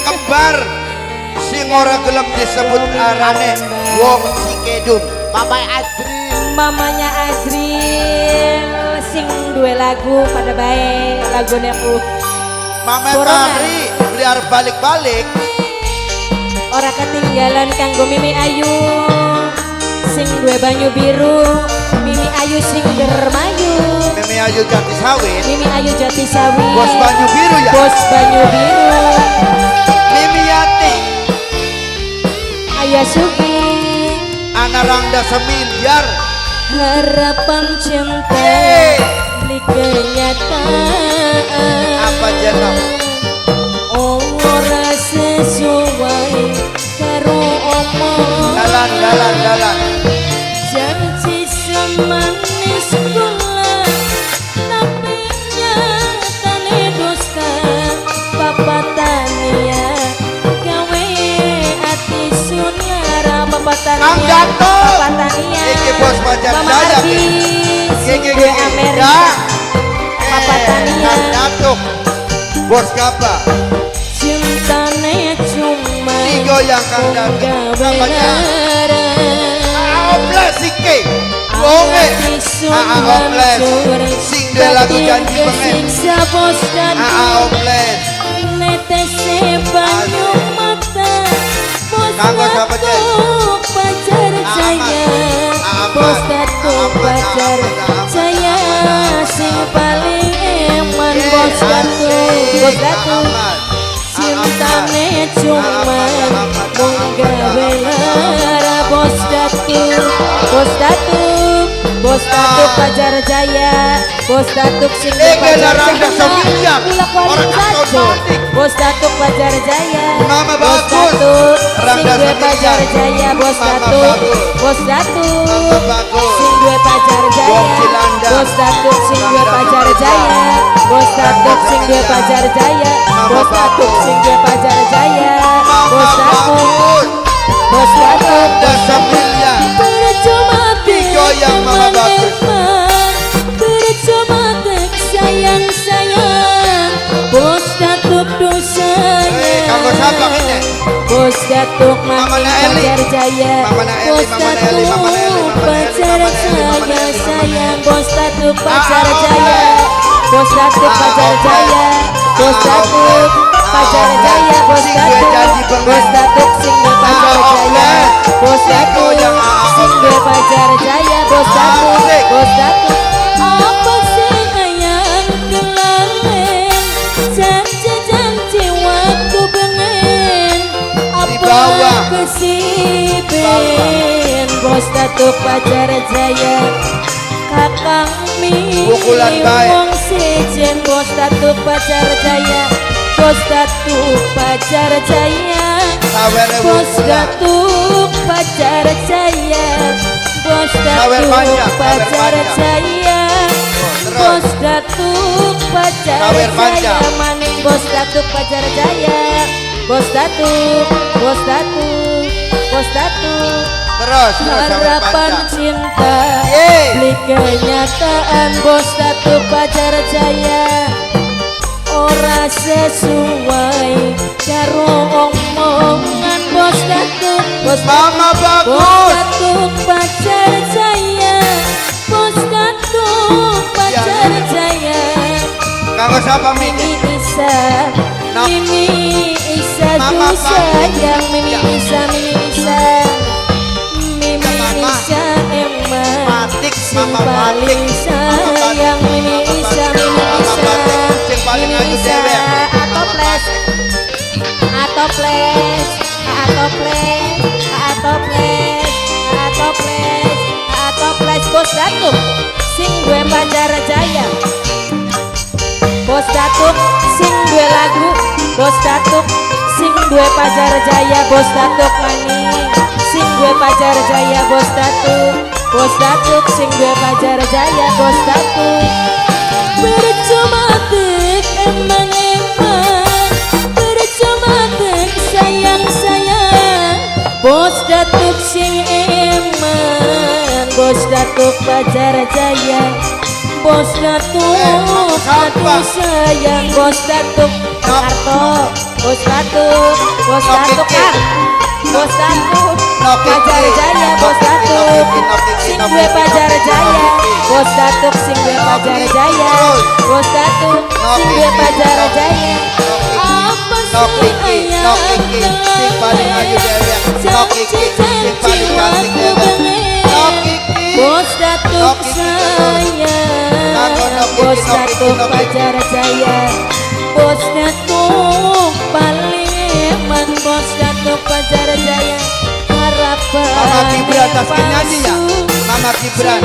kembar sing ora gelem disebut arane wong Cikedung. Bapak Adri, mamanya Azril sing duwe lagu pada baik lagunya ku Mama Corona. Tari beliar balik-balik ora ketinggalan kanggo Mimi Ayu sing duwe banyu biru Mimi Ayu sing dermayu Mimi Ayu Jati Sawit Mimi Ayu Jati Sawit Bos Banyu Biru ya Bos Banyu Biru Mimi Yati Ayah Sugi Ana Rangda Semiliar harapan cinta Hey. beli kenyataan apa jeneng ora sesuai karo omong dalan janji semanis gula tapi nyatane dusta papatania gawe ati sunara Kang Gatot. papatania Iki bos pacar Mama saya, Ardi Gigi gue Amerika papatania Kang Datuk Bos Kapa cintane cuma digoyang Kang Datuk namanya Oples Sike Wonge Oples sing dia lagu janji pengen Oples netese banyu mata Kanggo siapa, Cek? pacar saya bos datuk pacar saya sing paling eman bos datuk cintane cuma mung gawe lara bos datuk pacar jaya bos datuk sing pacar Rangda Semiliar ulak orang warung sajo otomatik bos datuk pacar jaya Mama bos bagus. datuk sing Rangda duwe pacar Semiliar. jaya bos Mama datuk bagus. bos datuk Mama bagus. sing duwe pacar Bos jaya Cilanda. bos datuk sing duwe Rangda pacar Semiliar. jaya bos datuk sing duwe Semiliar. pacar jaya Mama bos datuk bagus. sing duwe pacar jaya bos datuk bos datuk Rangda Semiliar percuma Digoyang, Mama bagus. percuma sayang bos datuk dosanya Kanggo siapa ini bos datuk Mama maning Naeli. pacar jaya Mama Naeli, bos Mama Naeli, datuk Mama Naeli, Mama Naeli, pacar Mama Naeli, saya Mama Naeli, Mama sayang bos datuk pacar Ah, jaya bos datuk pacar Oples. jaya bos Ah, datuk Oples. pacar Ah, jaya bos Oples. Sing duwe datuk janji pengen. bos datuk sing duwe pacar Ah, jaya Oples. bos datuk Digoyang, ah, sing duwe pacar jaya bos Ah, datuk Oples. bos datuk apa sing ayang kelalen janji waktu bengen Dibawa. apa kesibin bos datuk pacar jaya kakang mi Pukulan baik. wong sejen bos datuk pacar jaya bos datuk pacar jaya Sawere bos pukulan. datuk pacar jaya bos Sawer datuk panjang, sawer pacar panjang. jaya Terus. bos datuk pacar Sawer jaya panjang. maning bos datuk pacar jaya bos datuk bos datuk Terus sawer harapan panjang. cinta Yeay. beli kenyataan bos datuk pacar jaya ora sesuai karo omongan bos datuk Mama bos bagus. datuk pacar jaya bos datuk pacar jaya Kanggo siapa Mimi Mimi? Isa Nah. Mimi Isa Mama tuh bagus. sayang Mimi Ya. Isa Mimi Mama. Isa emang Matik, sing Mama paling Matik. sayang Mimi Isa Sing paling ayu dewek. atoples atoples atoples atoples atoples atoples bos datuk sing gue pacar jaya bos datuk sing gue lagu bos datuk sing gue pacar jaya bos datuk maning sing gue pacar jaya bos datuk sing gue pacar jaya bos datuk percuma tek emang percuma tek sayang bos datuk sing eman bos datuk pacar jaya bos datuk aduh sayang bos datuk Harto bos datuk Bos no Datuk kiki. Kang. Bos Datuk No kiki. Pajar Jaya, No Bos kiki, no Datuk kiki, no kiki, sing no duwe kiki, Pajar no kiki, Jaya, no kiki. Bos Datuk sing duwe Pajar Jaya, Bos Datuk sing duwe Pajar Jaya. Apa No kiki, no kiki, sing paling ayu dewek. No kiki, sing paling cantik dewek. No kiki. Bos Datuk sayang, Bos Datuk Pajar Jaya, Bos Datuk paling eman, Bos Datuk Pajar Jaya. Harapan Mama Gibran taskin nyanyi ya. Mama Gibran,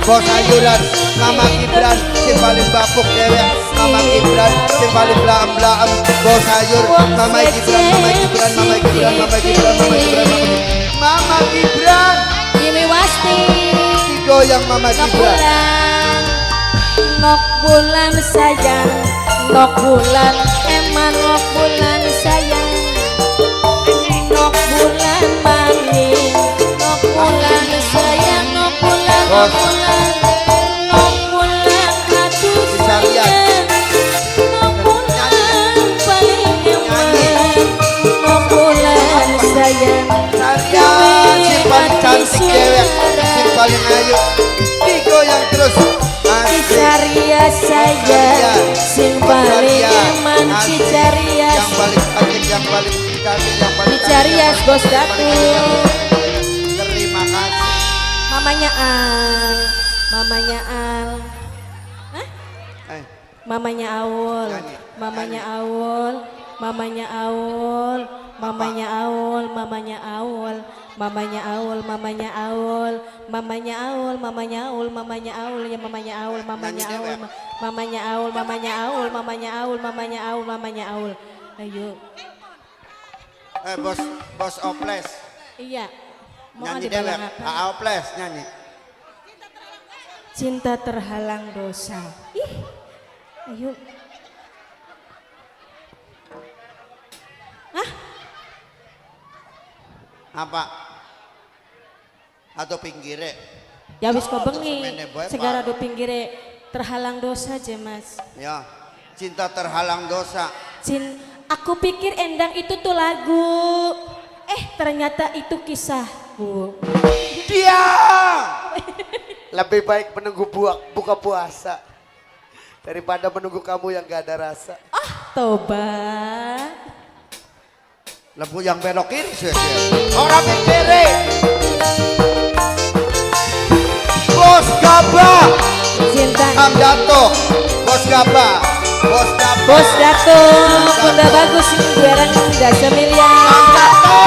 Bos Ayuran. Mama Gibran, sing paling bapuk dewek. Mama Gibran, sing paling blaam-blaam. Bos Ayur, Mama Gibran, Mama Gibran, Mama Gibran, Mama Gibran, Mama Gibran, Mama Gibran. Mimi Wasti Digoyang Mama Nok Gibran. bulan, nok bulan sayang, nok bulan eman, nok bulan sayang, nok bulan maning, nok bulan sayang, nok bulan, nok bulan, nok bulan aduh sayang, nok bulan paling eman, nok bulan sayang. Kalian sing paling cantik dewek, sing paling ayu. Digoyang terus. Cicaria saya, sing paling eman Cicarias, Yang paling cantik, yang paling cantik, yang paling Cicarias Bos Datuk. Terima kasih. Mamanya Al, mamanya Al, hah? Eh, Mamanya Aul, Nyanyi, mamanya Aul, mamanya Aul, mamanya Aul, mamanya Aul, mamanya Aul, mamanya Aul, mamanya Aul, mamanya Aul, mamanya Aul, ya mamanya Aul, mamanya Aul, mamanya Aul, mamanya Aul, mamanya Aul, mamanya Aul, mamanya Aul. Ayo, bos Oples. iya. Mau Nyanyi ada dewek. balang apa? Oples nyanyi. Cinta terhalang dosa. Ih, ayo. Apa? Atau pinggire? Ya wis kok bengi, Semene bae, segara Pak. do pinggire terhalang dosa aja Mas. Ya, cinta terhalang dosa. Aku pikir Endang itu tuh lagu, ternyata itu kisahku. Diam. Lebih baik menunggu buka puasa daripada menunggu kamu yang gak ada rasa. Tobat. Lembu yang belok kiri sih. Orang pinggire. Bos Gabah, Cinta. Hamdato, Bos Gabah, Bos Gabah. Bos Datuk, bunda bagus ini barang udah semiliar. Hamdato.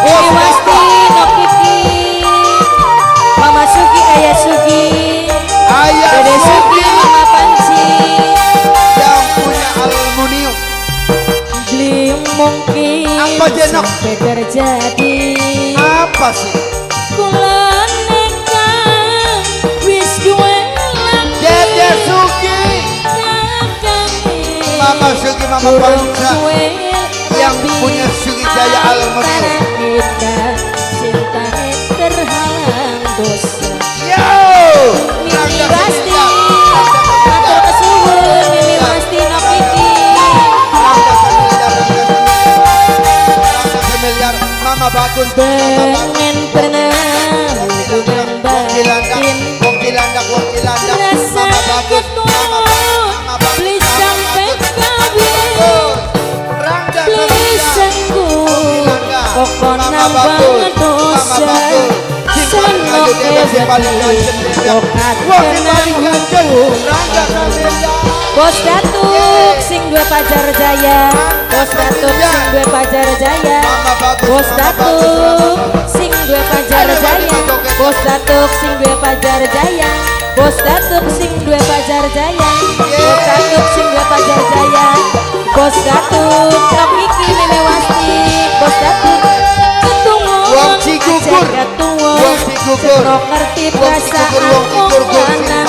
Ini Wasti, Nok Kiki, Mama Sugi, Ayah Sugi, Ayah Dede Sugi, Sugi Mama Panci. yang punya aluminium. Beli mungkin Apa, Jenok? sampai terjadi. Apa sih? Kula nekat wis duwelan Dede Sugi, Mama Sugi, Mama Panca yang punya Sugi Jaya Aluminium. Kita cinta terhalang dosa. Yo, Mimi Wasti, matur kesuwun Mimi Wasti Nok Kiki. Rangga semiliar, Mama bagus, Mama bagus. Pengen pernah hubungan Wong Cilandak, batin. Wong Cilandak, Wong Cilandak, Rasa Mama bagus, Mama bagus, Mama bagus, beli Mama sampai bagus, kawin. bagus. Rangga Beli semiliar, sanggup pokok Mama nambah bagus, dosa. Mama bagus. Si paling Senok ayu dia, si paling ganjen dia. Bokat Wah, si paling ganjen, Rangga semiliar. Bos Datuk sing dua Pajar Jaya, Bos Datuk sing dua Pajar Jaya, Mama bagus, Bos Mama Datuk bagus. sing dua Pajar Jaya, Bos Datuk sing dua Pajar Jaya, Bos Datuk sing dua Pajar Jaya, Bos Datuk sing dua Pajar Jaya, Bos Datuk Nok Kiki Mimi Wasti, Bos Datuk ketungun Wong Cigugur, jagat tuwa, Wong Cigugur, senok ngerti Wong Cigugur, Wong perasaan Cigugur, wong Wong lanang.